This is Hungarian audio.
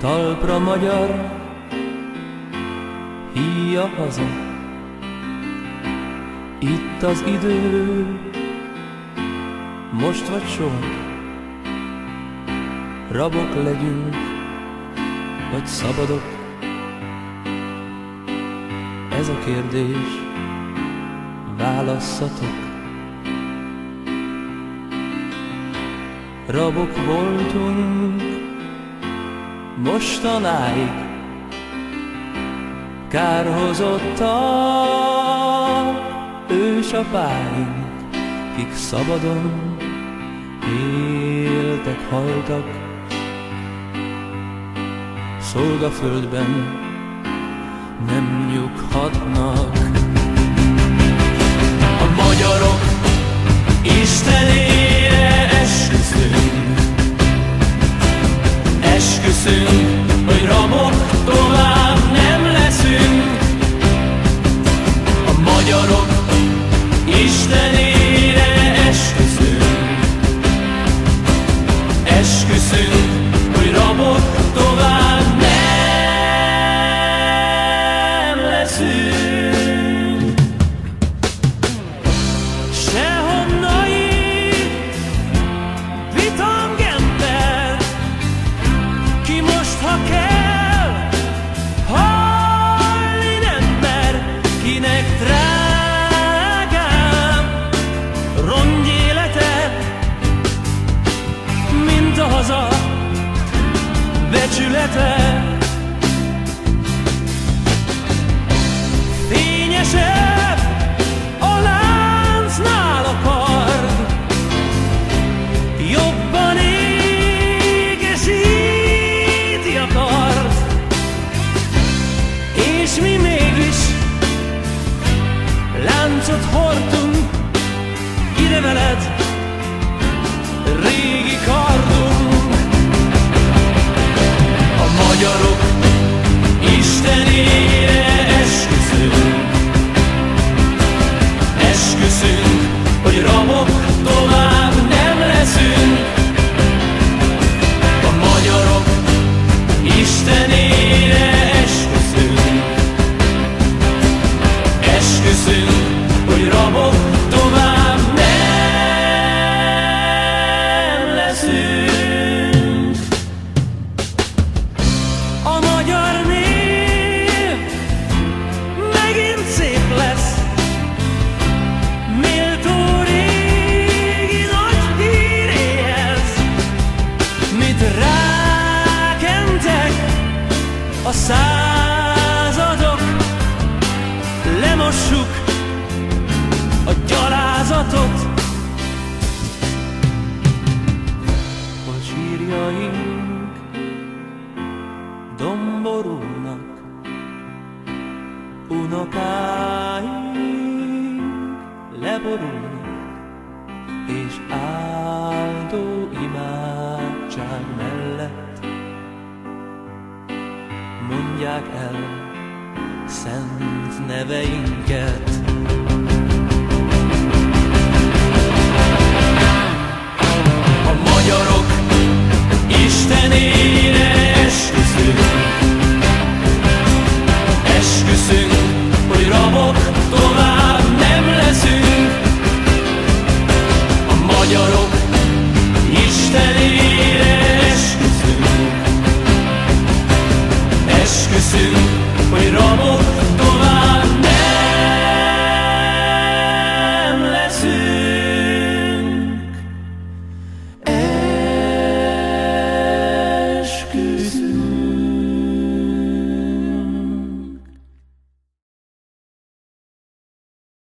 talpra magyar, híja haza. Itt az idő, most vagy soha. Rabok legyünk, vagy szabadok? Ez a kérdés, válasszatok. Rabok voltunk mostanáig, kárhozottak ősapáink, kik szabadon éltek, haltak. Szolgaföldben nem nyughatnak. A magyarok Istenére esküszünk, esküszünk, hogy rabok tovább nem leszünk. A magyarok Istenére esküszünk, esküszünk, hogy rabok tovább nem leszünk. Sehonnai vitang ember, ki most, ha kell, halni nem mer, kinek drágám rongy élete, mint a haza becsülete. Fényesebb a láncnál a kard, jobban égesíti a kard, és mi mégis láncot hordtunk ide veled, régi kardunk. A magyarok Istenére esküszünk, esküszünk, hogy rabok tovább nem leszünk. A magyarok Istenére esküszünk, esküszünk, hogy rabok tovább nem leszünk. A magyar név megint szép lesz, méltó régi nagy híréhez. Mit rákentek a századok, lemossuk a gyalázatot. A sírjaink domborulnak, unokáink leborulnak, és áldó imádság mellett mondják el szent neveinket. A magyarok Istenére esküszünk,